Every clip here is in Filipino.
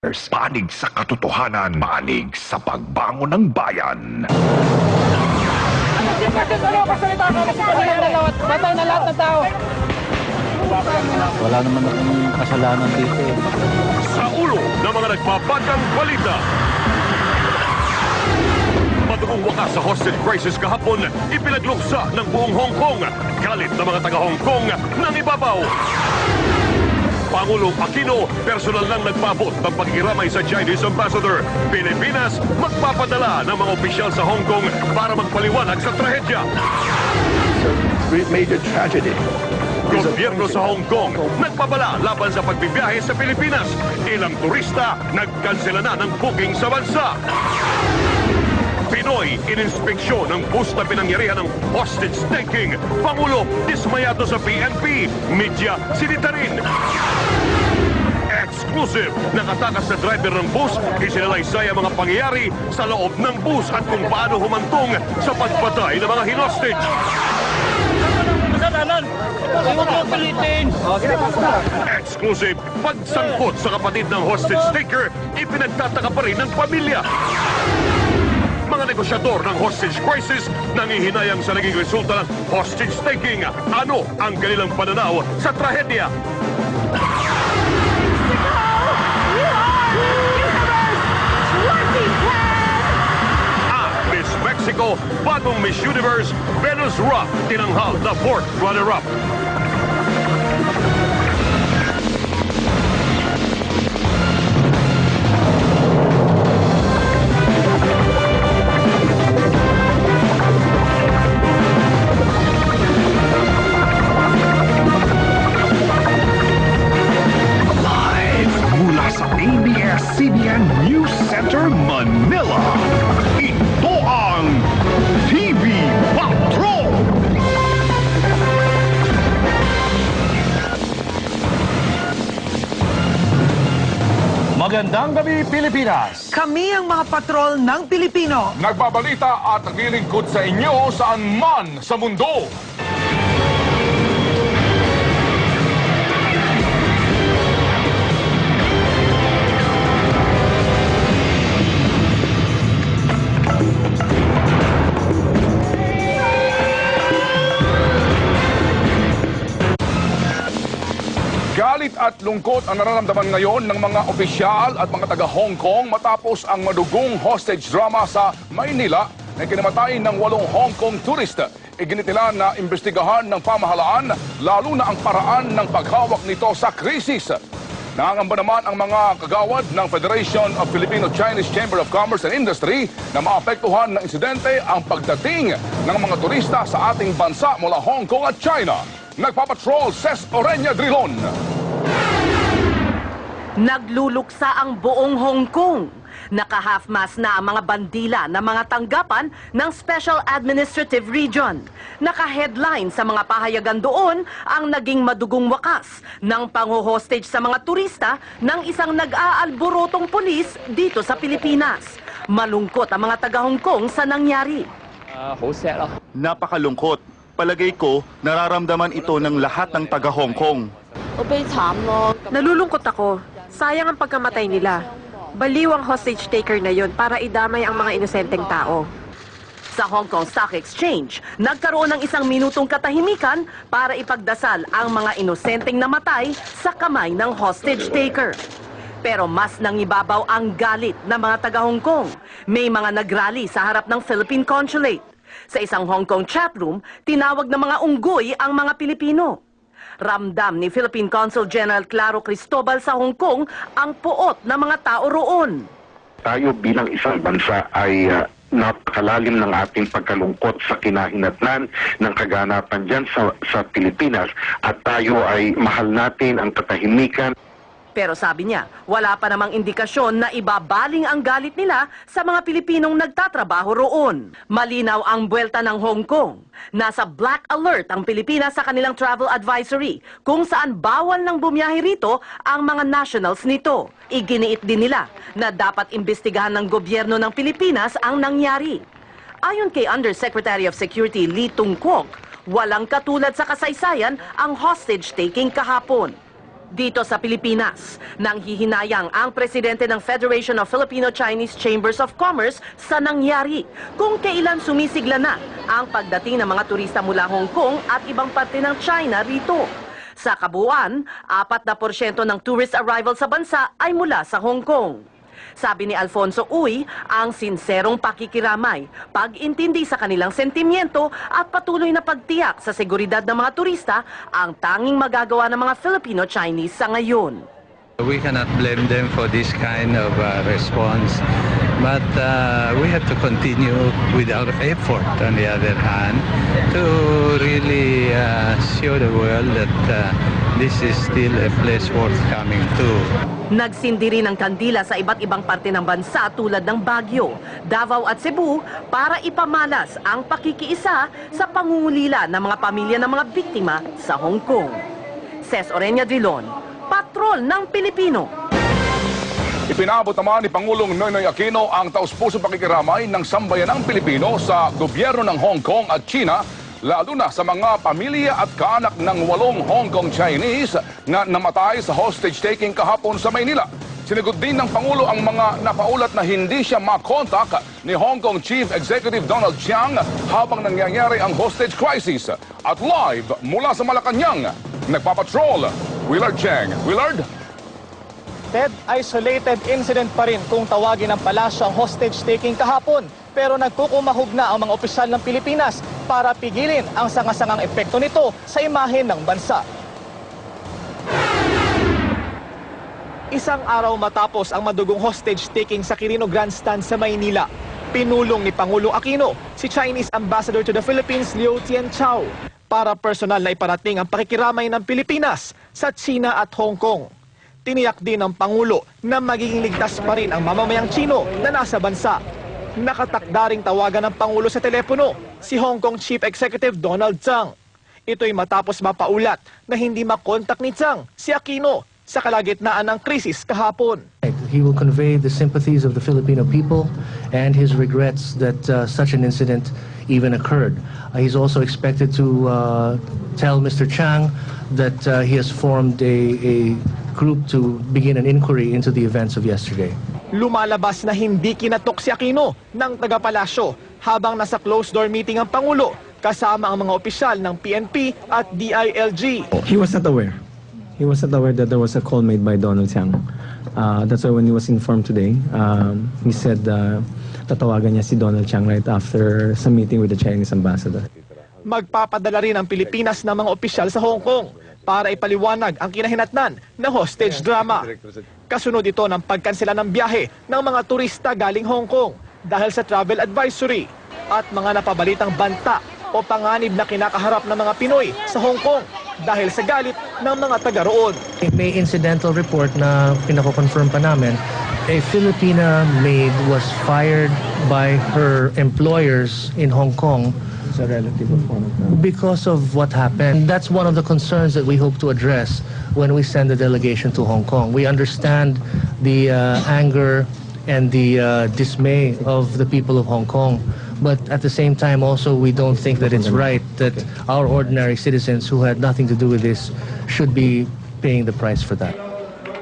Panig sa katotohanan, panig sa pagbangon ng bayan. Patay na lahat ng tao. Wala naman akong kasalanan dito eh. Sa ulo ng mga nagbabagang balita. Madugong wakas sa hostage crisis kahapon, ipinagluksa ng buong Hong Kong. Galit ng mga taga-Hong Kong ng ibabaw. Pangulong Aquino, personal lang nagpabot ng pagkiramay sa Chinese Ambassador. Pilipinas, magpapadala ng mga opisyal sa Hong Kong para magpaliwanag sa trahedya. It's a major tragedy. Gobyerno sa Hong Kong, nagpabala laban sa pagbibiyahe sa Pilipinas. Ilang turista, nagkansela na ng booking sa bansa. Pinoy, ininspeksyon ng bus na pinangyarihan ng hostage-taking. Pangulo, dismayado sa PNP. Media, sinita rin. Exclusive, nakatakas na driver ng bus, isinalaysay ang mga pangyayari sa loob ng bus at kung paano humantong sa pagpatay ng mga hinostage. Exclusive, pagsangkot sa kapatid ng hostage-taker, ipinagtataka pa rin ng pamilya. Mga negosyador ng hostage crisis nangihinayang sa naging resulta ng hostage-taking. Ano ang kanilang pananaw sa trahedya? Miss Mexico, bagong Miss Universe, Venus Rock, tinanghal na fourth runner-up. ABS-CBN News Center, Manila. Ito ang TV Patrol! Magandang gabi, Pilipinas! Kami ang mga patrol ng Pilipino. Nagbabalita at naglilingkod sa inyo saan man sa mundo. Galit at lungkot ang nararamdaman ngayon ng mga opisyal at mga taga-Hong Kong matapos ang madugong hostage drama sa Maynila na kinamatay ng 8 Hong Kong turista. Iginitila na imbestigahan ng pamahalaan lalo na ang paraan ng paghawak nito sa krisis. Nangangamba naman ang mga kagawad ng Federation of Filipino-Chinese Chamber of Commerce and Industry na maapektuhan ng insidente ang pagdating ng mga turista sa ating bansa mula Hong Kong at China. Nagpapatrol, Ces Orenya Drilon. Nagluluksa ang buong Hong Kong. Naka-half-mast na ang mga bandila ng mga tanggapan ng Special Administrative Region. Naka-headline sa mga pahayagan doon ang naging madugong wakas ng pangho-hostage sa mga turista ng isang nag-aalborotong pulis dito sa Pilipinas. Malungkot ang mga taga-Hong Kong sa nangyari. Napakalungkot. Palagay ko, nararamdaman ito ng lahat ng taga-Hong Kong. Nalulungkot ako. Sayang ang pagkamatay nila. Baliw ang hostage taker na yon para idamay ang mga inosenteng tao. Sa Hong Kong Stock Exchange, nagkaroon ng 1 minutong katahimikan para ipagdasal ang mga inosenteng namatay sa kamay ng hostage taker. Pero mas nangibabaw ang galit ng mga taga-Hong Kong. May mga nagrally sa harap ng Philippine Consulate. Sa isang Hong Kong chatroom, tinawag ng mga unggoy ang mga Pilipino. Ramdam ni Philippine Consul General Claro Cristobal sa Hong Kong ang puot ng mga tao roon. Tayo bilang isang bansa ay napakalalim ng ating pagkalungkot sa kinahinatnan ng kaganapan dyan sa Pilipinas at tayo ay mahal natin ang katahimikan. Pero sabi niya, wala pa namang indikasyon na ibabaling ang galit nila sa mga Pilipinong nagtatrabaho roon. Malinaw ang buwelta ng Hong Kong. Nasa black alert ang Pilipinas sa kanilang travel advisory kung saan bawal nang bumiyahe rito ang mga nationals nito. Iginiit din nila na dapat imbestigahan ng gobyerno ng Pilipinas ang nangyari. Ayon kay Undersecretary of Security Lee Tung Kwok, walang katulad sa kasaysayan ang hostage-taking kahapon. Dito sa Pilipinas, nang hihinayang ang presidente ng Federation of Filipino-Chinese Chambers of Commerce sa nangyari kung kailan sumisigla na ang pagdating ng mga turista mula Hong Kong at ibang parte ng China rito. Sa kabuuan, 4% ng tourist arrival sa bansa ay mula sa Hong Kong. Sabi ni Alfonso Uy, ang sinserong pakikiramay, pag-intindi sa kanilang sentimiento at patuloy na pagtiyak sa seguridad ng mga turista ang tanging magagawa ng mga Filipino-Chinese sa ngayon. We cannot blame them for this kind of response, but we have to continue with our effort on the other hand to really show the world that this is still a place worth coming to. Nagsindi rin ng kandila sa iba't ibang parte ng bansa tulad ng Baguio, Davao at Cebu para ipamalas ang pakikiisa sa pangungulila ng mga pamilya ng mga biktima sa Hong Kong. Ces Orenia Drilon, Patrol ng Pilipino. Ipinabot naman ni Pangulong Noynoy Aquino ang taus-pusong pakikiramay ng sambayanang Pilipino sa gobyerno ng Hong Kong at China, lalo na sa mga pamilya at kaanak ng 8 Hong Kong Chinese na namatay sa hostage-taking kahapon sa Maynila. Sinagot din ng Pangulo ang mga napaulat na hindi siya makontak ni Hong Kong Chief Executive Donald Chiang habang nangyayari ang hostage crisis. At live mula sa Malacanang, nagpapatrol, Willard Cheng. Willard? Ted, isolated incident pa rin kung tawagin ng palasyo ang hostage-taking kahapon. Pero nagkukumahog na ang mga opisyal ng Pilipinas para pigilin ang sangasangang epekto nito sa imahe ng bansa. Isang araw matapos ang madugong hostage-taking sa Quirino Grandstand sa Maynila, pinulong ni Pangulong Aquino si Chinese Ambassador to the Philippines Liu Tianchao para personal na iparating ang pakikiramay ng Pilipinas sa China at Hong Kong. Tiniyak din ng Pangulo na magiging ligtas pa rin ang mamamayang Chino na nasa bansa. Nakatakda ring tawagan ng Pangulo sa telepono si Hong Kong Chief Executive Donald Tsang. Ito'y matapos mapaulat na hindi makontak ni Tsang si Aquino sa kalagitnaan ng krisis kahapon. He will convey the sympathies of the Filipino people and his regrets that such an incident even occurred. He's also expected to tell Mr. Chang that he has formed a group to begin an inquiry into the events of yesterday. Lumalabas na hindi kinatok si Aquino ng taga-palasyo habang nasa closed-door meeting ang Pangulo kasama ang mga opisyal ng PNP at DILG. He was not aware. He was not aware that there was a call made by Donald Chiang. That's why when he was informed today, he said tatawagan niya si Donald Chiang right after some meeting with the Chinese ambassador. Magpapadala rin ang Pilipinas ng mga opisyal sa Hong Kong para ipaliwanag ang kinahinatnan na hostage drama. Kasunod ito ng pagkansela ng biyahe ng mga turista galing Hong Kong dahil sa travel advisory at mga napabalitang banta o panganib na kinakaharap ng mga Pinoy sa Hong Kong dahil sa galit ng mga taga roon. May incidental report na pinako-confirm pa namin, a Filipina maid was fired by her employers in Hong Kong A relative of one of them. because of what happened. That's one of the concerns that we hope to address when we send the delegation to Hong Kong. We understand the anger and the dismay of the people of Hong Kong. But at the same time also, we don't think that it's right that our ordinary citizens who had nothing to do with this should be paying the price for that.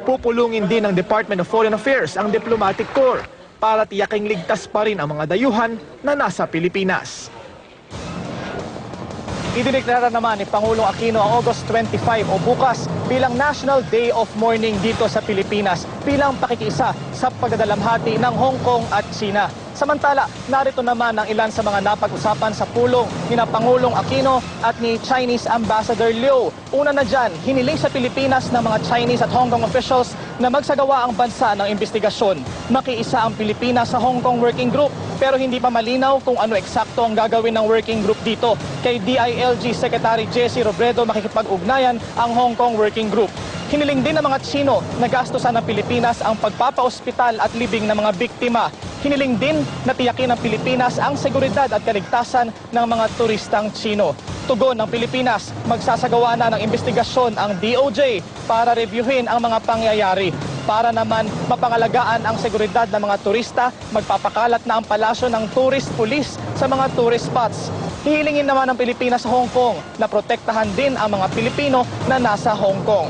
Pupulungin din ng Department of Foreign Affairs ang Diplomatic Corps para tiyaking ligtas pa rin ang mga dayuhan na nasa Pilipinas. Idineklara naman ni Pangulong Aquino ang August 25 o bukas bilang National Day of Mourning dito sa Pilipinas bilang pakikiisa sa pagdadalamhati ng Hong Kong at China. Samantala, narito naman ang ilan sa mga napag-usapan sa pulong ni Pangulong Aquino at ni Chinese Ambassador Liu. Una na dyan, hiniling sa Pilipinas ng mga Chinese at Hong Kong officials na magsagawa ang bansa ng investigasyon. Makiisa ang Pilipinas sa Hong Kong Working Group pero hindi pa malinaw kung ano eksakto ang gagawin ng working group dito. Kay DILG Secretary Jessie Robredo makikipag-ugnayan ang Hong Kong Working Group. Hiniling din ng mga Chino na gastusan ng Pilipinas ang pagpapa-ospital at libing ng mga biktima. Hiniling din na tiyakin ng Pilipinas ang seguridad at kaligtasan ng mga turistang Chino. Tugon ng Pilipinas, magsasagawa na ng investigasyon ang DOJ para reviewin ang mga pangyayari. Para naman mapangalagaan ang seguridad ng mga turista, magpapakalat na ang palasyo ng tourist police sa mga tourist spots. Hihilingin naman ng Pilipinas sa Hong Kong na protektahan din ang mga Pilipino na nasa Hong Kong.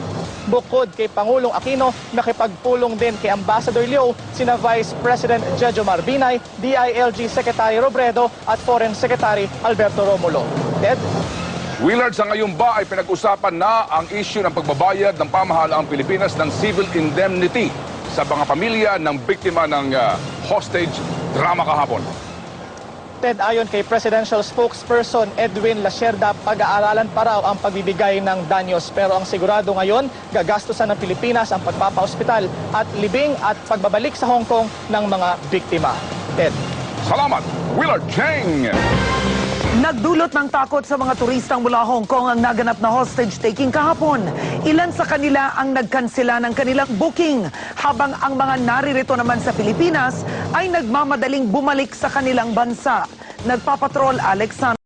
Bukod kay Pangulong Aquino, nakipagpulong din kay Ambassador Leo, sina Vice President Jejo Marbinay, DILG Secretary Robredo at Foreign Secretary Alberto Romulo. Ted? Willard, sa ngayon ba ay pinag-usapan na ang issue ng pagbabayad ng pamahalaang Pilipinas ng civil indemnity sa mga pamilya ng biktima ng hostage drama kahapon? Ted, ayon kay Presidential Spokesperson Edwin Lacerda, pag-aaralan pa raw ang pagbibigay ng danyos. Pero ang sigurado ngayon, gagastusan ng Pilipinas ang pagpapaospital at libing at pagbabalik sa Hong Kong ng mga biktima. Ted. Salamat, Willard Cheng! Nagdulot ng takot sa mga turistang mula Hong Kong ang naganap na hostage-taking kahapon. Ilan sa kanila ang nagkansela ng kanilang booking, habang ang mga naririto naman sa Pilipinas ay nagmamadaling bumalik sa kanilang bansa. Nagpapatrol Alexander.